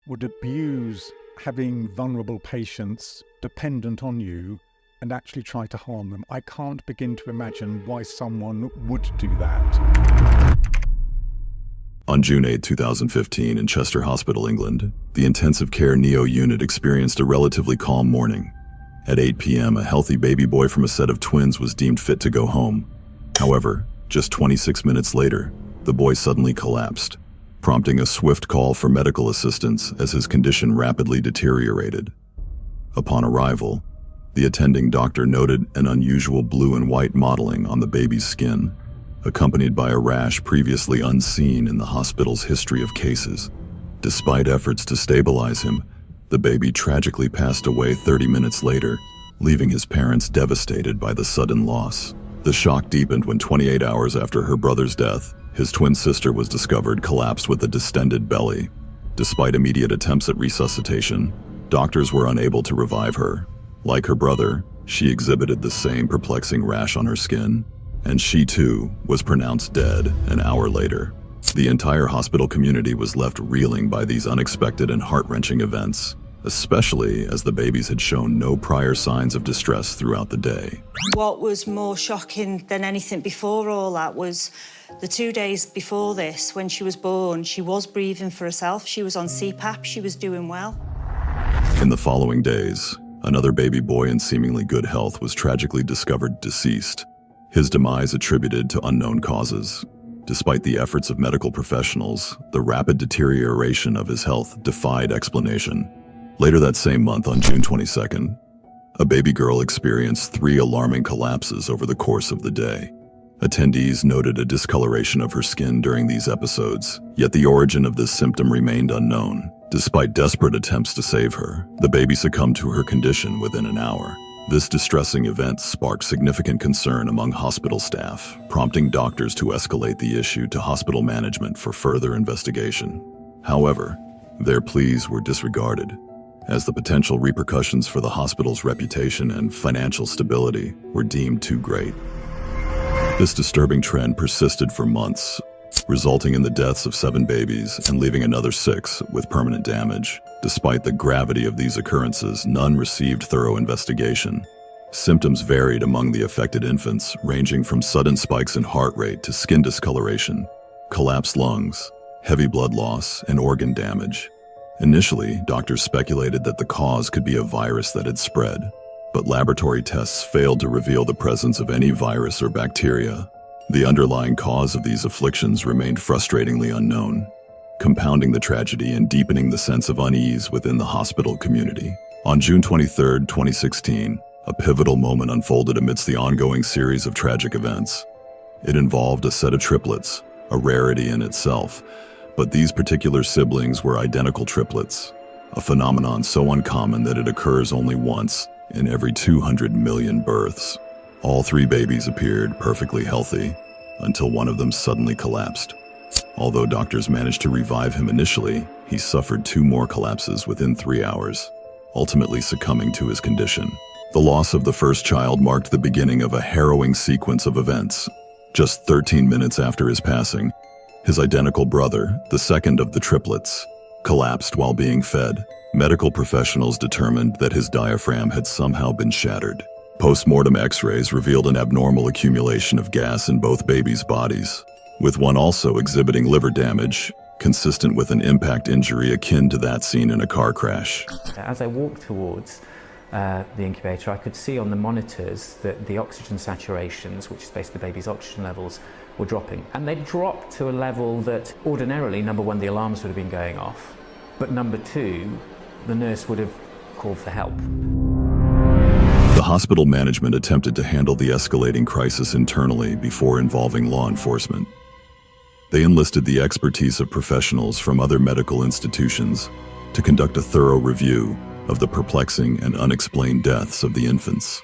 would abuse having vulnerable patients dependent on you and actually try to harm them. I can't begin to imagine why someone would do that. On June 8, 2015, in Chester Hospital, England, the intensive care Neo unit experienced a relatively calm morning. At 8 p.m., a healthy baby boy from a set of twins was deemed fit to go home. However, just 26 minutes later, the boy suddenly collapsed, prompting a swift call for medical assistance as his condition rapidly deteriorated. Upon arrival, the attending doctor noted an unusual blue and white mottling on the baby's skin, accompanied by a rash previously unseen in the hospital's history of cases. Despite efforts to stabilize him, the baby tragically passed away 30 minutes later, leaving his parents devastated by the sudden loss. The shock deepened when 28 hours after her brother's death, his twin sister was discovered collapsed with a distended belly. Despite immediate attempts at resuscitation, doctors were unable to revive her. Like her brother, she exhibited the same perplexing rash on her skin, and she too was pronounced dead an hour later. The entire hospital community was left reeling by these unexpected and heart-wrenching events, especially as the babies had shown no prior signs of distress throughout the day. What was more shocking than anything before all that was the 2 days before this, when she was born, she was breathing for herself, she was on CPAP, she was doing well. In the following days, another baby boy in seemingly good health was tragically discovered deceased, his demise attributed to unknown causes. Despite the efforts of medical professionals, the rapid deterioration of his health defied explanation. Later that same month, on June 22nd, a baby girl experienced 3 alarming collapses over the course of the day. Attendees noted a discoloration of her skin during these episodes, yet the origin of this symptom remained unknown. Despite desperate attempts to save her, the baby succumbed to her condition within an hour. This distressing event sparked significant concern among hospital staff, prompting doctors to escalate the issue to hospital management for further investigation. However, their pleas were disregarded, as the potential repercussions for the hospital's reputation and financial stability were deemed too great. This disturbing trend persisted for months, resulting in the deaths of 7 babies and leaving another 6 with permanent damage. Despite the gravity of these occurrences, none received thorough investigation. Symptoms varied among the affected infants, ranging from sudden spikes in heart rate to skin discoloration, collapsed lungs, heavy blood loss, and organ damage. Initially, doctors speculated that the cause could be a virus that had spread, but laboratory tests failed to reveal the presence of any virus or bacteria. The underlying cause of these afflictions remained frustratingly unknown, compounding the tragedy and deepening the sense of unease within the hospital community. On June 23, 2016, a pivotal moment unfolded amidst the ongoing series of tragic events. It involved a set of triplets, a rarity in itself, but these particular siblings were identical triplets, a phenomenon so uncommon that it occurs only once in every 200 million births. All 3 babies appeared perfectly healthy until one of them suddenly collapsed. Although doctors managed to revive him initially, he suffered 2 more collapses within 3 hours, ultimately succumbing to his condition. The loss of the first child marked the beginning of a harrowing sequence of events. Just 13 minutes after his passing, his identical brother, the second of the triplets, collapsed while being fed. Medical professionals determined that his diaphragm had somehow been shattered. Post-mortem x-rays revealed an abnormal accumulation of gas in both babies' bodies, with one also exhibiting liver damage, consistent with an impact injury akin to that seen in a car crash. As I walked towards the incubator, I could see on the monitors that the oxygen saturations, which is basically the baby's oxygen levels, were dropping. And they dropped to a level that ordinarily, number one, the alarms would have been going off, but number two, the nurse would have called for help. The hospital management attempted to handle the escalating crisis internally before involving law enforcement. They enlisted the expertise of professionals from other medical institutions to conduct a thorough review of the perplexing and unexplained deaths of the infants.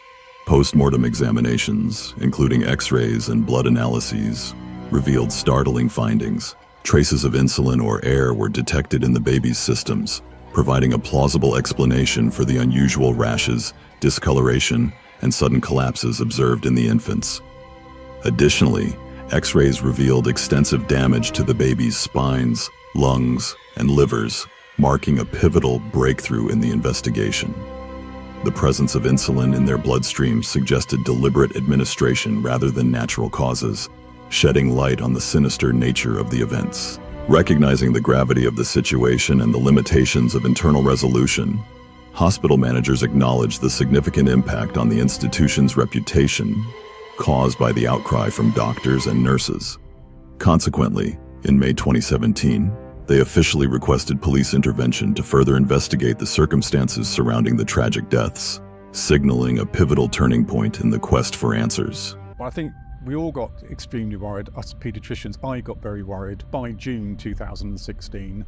Post-mortem examinations, including x-rays and blood analyses, revealed startling findings. Traces of insulin or air were detected in the baby's systems, providing a plausible explanation for the unusual rashes, discoloration, and sudden collapses observed in the infants. Additionally, x-rays revealed extensive damage to the baby's spines, lungs, and livers, marking a pivotal breakthrough in the investigation. The presence of insulin in their bloodstream suggested deliberate administration rather than natural causes, shedding light on the sinister nature of the events. Recognizing the gravity of the situation and the limitations of internal resolution, hospital managers acknowledged the significant impact on the institution's reputation caused by the outcry from doctors and nurses. Consequently, in May 2017, they officially requested police intervention to further investigate the circumstances surrounding the tragic deaths, signaling a pivotal turning point in the quest for answers. Well, I think we all got extremely worried, us paediatricians. I got very worried by June 2016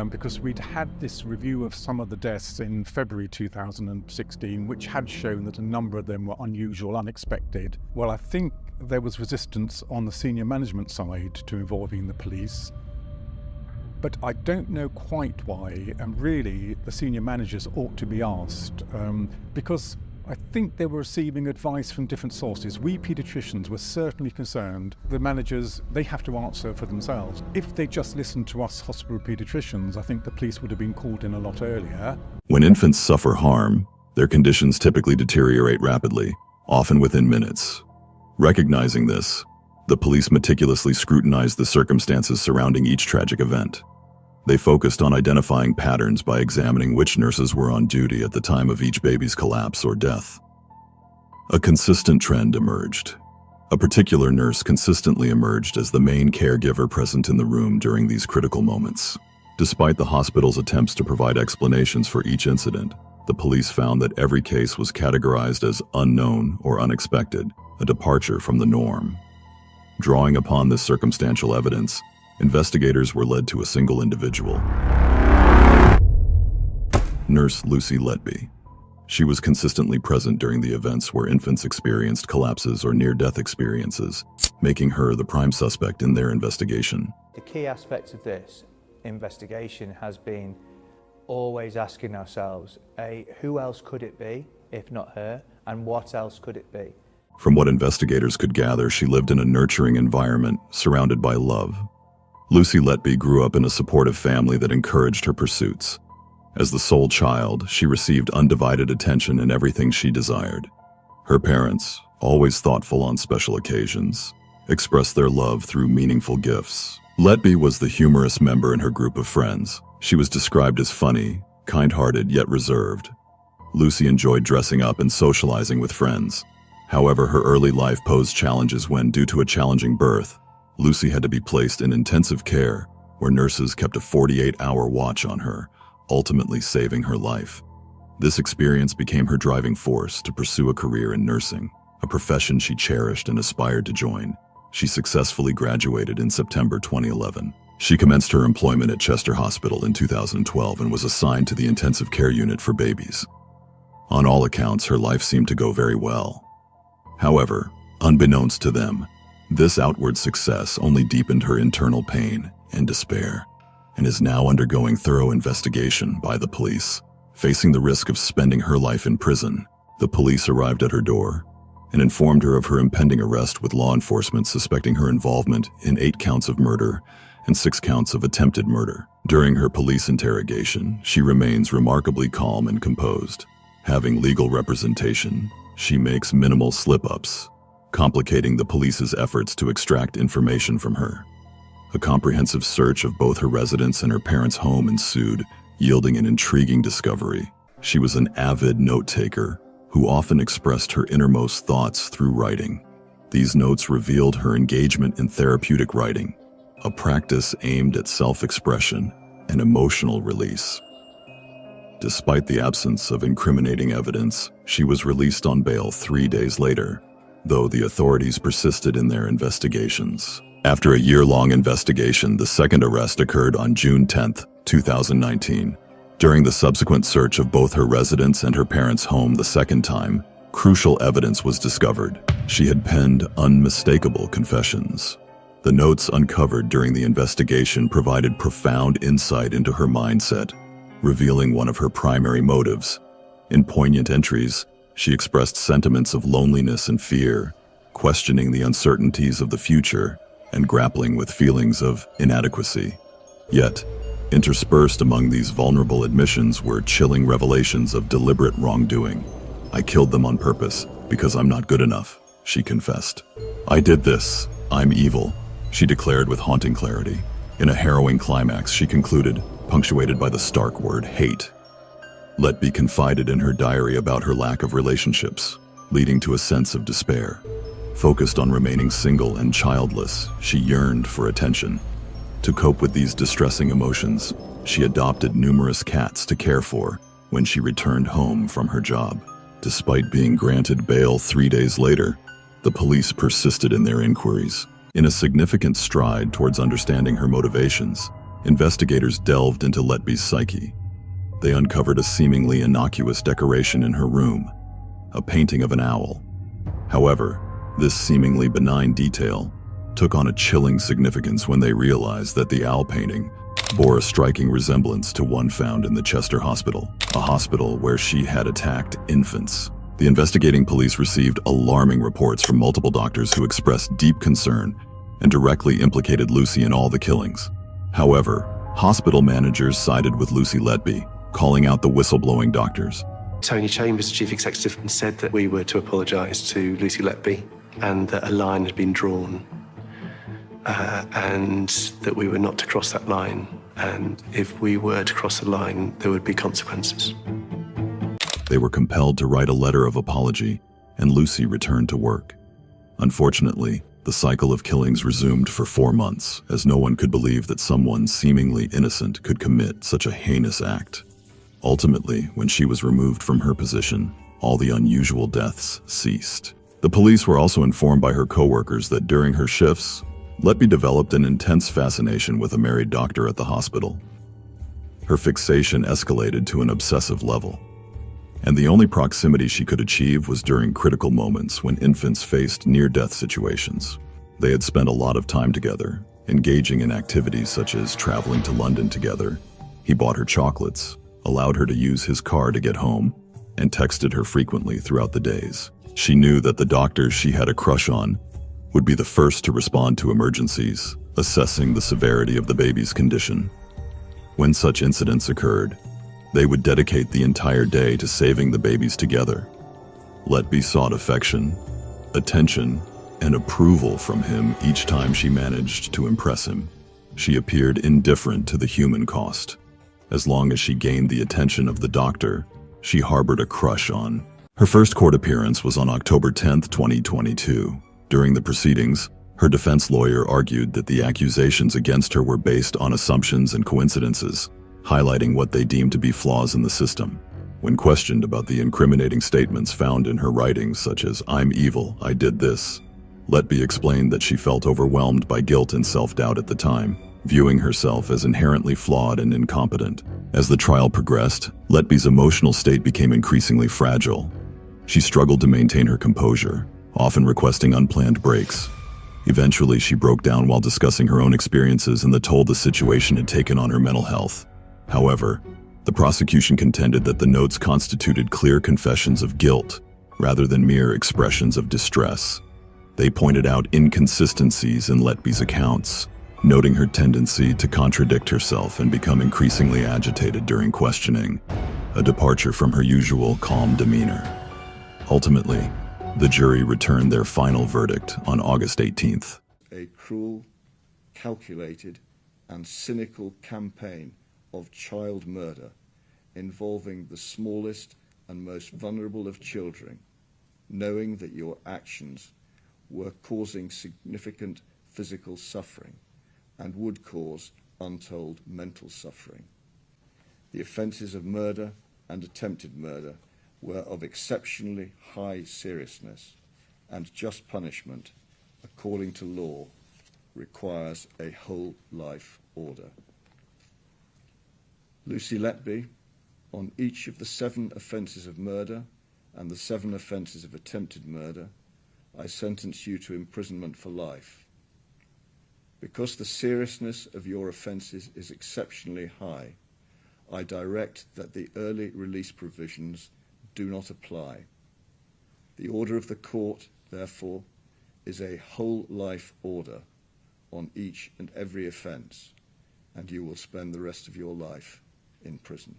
because we'd had this review of some of the deaths in February 2016, which had shown that a number of them were unusual, unexpected. Well, I think there was resistance on the senior management side to involving the police. But I don't know quite why, and really the senior managers ought to be asked, because I think they were receiving advice from different sources. We paediatricians were certainly concerned. The managers, they have to answer for themselves. If they just listened to us hospital paediatricians, I think the police would have been called in a lot earlier. When infants suffer harm, their conditions typically deteriorate rapidly, often within minutes. Recognizing this, the police meticulously scrutinized the circumstances surrounding each tragic event. They focused on identifying patterns by examining which nurses were on duty at the time of each baby's collapse or death. A consistent trend emerged. A particular nurse consistently emerged as the main caregiver present in the room during these critical moments. Despite the hospital's attempts to provide explanations for each incident, the police found that every case was categorized as unknown or unexpected, a departure from the norm. Drawing upon this circumstantial evidence, investigators were led to a single individual, Nurse Lucy Letby. She was consistently present during the events where infants experienced collapses or near-death experiences, making her the prime suspect in their investigation. The key aspect of this investigation has been always asking ourselves, who else could it be, if not her, and what else could it be? From what investigators could gather, she lived in a nurturing environment, surrounded by love. Lucy Letby grew up in a supportive family that encouraged her pursuits. As the sole child, she received undivided attention in everything she desired. Her parents, always thoughtful on special occasions, expressed their love through meaningful gifts. Letby was the humorous member in her group of friends. She was described as funny, kind-hearted, yet reserved. Lucy enjoyed dressing up and socializing with friends. However, her early life posed challenges when, due to a challenging birth, Lucy had to be placed in intensive care, where nurses kept a 48-hour watch on her, ultimately saving her life. This experience became her driving force to pursue a career in nursing, a profession she cherished and aspired to join. She successfully graduated in September 2011. She commenced her employment at Chester Hospital in 2012 and was assigned to the intensive care unit for babies. On all accounts, her life seemed to go very well. However, unbeknownst to them, this outward success only deepened her internal pain and despair, and is now undergoing thorough investigation by the police. Facing the risk of spending her life in prison, the police arrived at her door and informed her of her impending arrest, with law enforcement suspecting her involvement in 8 counts of murder and 6 counts of attempted murder. During her police interrogation, she remains remarkably calm and composed. Having legal representation, she makes minimal slip-ups, complicating the police's efforts to extract information from her. A comprehensive search of both her residence and her parents' home ensued, yielding an intriguing discovery. She was an avid note-taker who often expressed her innermost thoughts through writing. These notes revealed her engagement in therapeutic writing, a practice aimed at self-expression and emotional release. Despite the absence of incriminating evidence, she was released on bail 3 days later, though the authorities persisted in their investigations. After a year-long investigation, the second arrest occurred on June 10, 2019. During the subsequent search of both her residence and her parents' home the second time, crucial evidence was discovered. She had penned unmistakable confessions. The notes uncovered during the investigation provided profound insight into her mindset, revealing one of her primary motives. In poignant entries, she expressed sentiments of loneliness and fear, questioning the uncertainties of the future and grappling with feelings of inadequacy. Yet, Interspersed among these vulnerable admissions were chilling revelations of deliberate wrongdoing. "I killed them on purpose because I'm not good enough," she confessed. "I did this. I'm evil," she declared with haunting clarity. In a harrowing climax, she concluded, punctuated by the stark word hate. Letby confided in her diary about her lack of relationships, leading to a sense of despair. Focused on remaining single and childless, she yearned for attention. To cope with these distressing emotions, she adopted numerous cats to care for when she returned home from her job. Despite being granted bail 3 days later, the police persisted in their inquiries. In a significant stride towards understanding her motivations, investigators delved into Letby's psyche. They uncovered a seemingly innocuous decoration in her room, a painting of an owl. However, this seemingly benign detail took on a chilling significance when they realized that the owl painting bore a striking resemblance to one found in the Chester Hospital, a hospital where she had attacked infants. The investigating police received alarming reports from multiple doctors who expressed deep concern and directly implicated Lucy in all the killings. However, hospital managers sided with Lucy Letby, calling out the whistleblowing doctors. Tony Chambers, the chief executive, said that we were to apologise to Lucy Letby and that a line had been drawn and that we were not to cross that line, and if we were to cross the line, there would be consequences. They were compelled to write a letter of apology, and Lucy returned to work. Unfortunately, the cycle of killings resumed for 4 months, as no one could believe that someone seemingly innocent could commit such a heinous act. Ultimately, when she was removed from her position, all the unusual deaths ceased. The police were also informed by her co-workers that during her shifts, Letby developed an intense fascination with a married doctor at the hospital. Her fixation escalated to an obsessive level, and the only proximity she could achieve was during critical moments when infants faced near-death situations. They had spent a lot of time together, engaging in activities such as traveling to London together. He bought her chocolates, allowed her to use his car to get home, and texted her frequently throughout the days. She knew that the doctors she had a crush on would be the first to respond to emergencies, assessing the severity of the baby's condition. When such incidents occurred, they would dedicate the entire day to saving the babies together. Letby sought affection, attention, and approval from him each time she managed to impress him. She appeared indifferent to the human cost. As long as she gained the attention of the doctor, she harbored a crush on. Her first court appearance was on October 10, 2022. During the proceedings, her defense lawyer argued that the accusations against her were based on assumptions and coincidences, highlighting what they deemed to be flaws in the system. When questioned about the incriminating statements found in her writings, such as "I'm evil, I did this," Letby explained that she felt overwhelmed by guilt and self-doubt at the time, viewing herself as inherently flawed and incompetent. As the trial progressed, Letby's emotional state became increasingly fragile. She struggled to maintain her composure, often requesting unplanned breaks. Eventually, she broke down while discussing her own experiences and the toll the situation had taken on her mental health. However, the prosecution contended that the notes constituted clear confessions of guilt, rather than mere expressions of distress. They pointed out inconsistencies in Letby's accounts, noting her tendency to contradict herself and become increasingly agitated during questioning, a departure from her usual calm demeanor. Ultimately, the jury returned their final verdict on August 18th. A cruel, calculated, and cynical campaign of child murder involving the smallest and most vulnerable of children, knowing that your actions were causing significant physical suffering and would cause untold mental suffering. The offences of murder and attempted murder were of exceptionally high seriousness, and just punishment, according to law, requires a whole life order. Lucy Letby, on each of the 7 offences of murder and the 7 offences of attempted murder, I sentence you to imprisonment for life. Because the seriousness of your offences is exceptionally high, I direct that the early release provisions do not apply. The order of the court, therefore, is a whole life order on each and every offence, and you will spend the rest of your life in prison.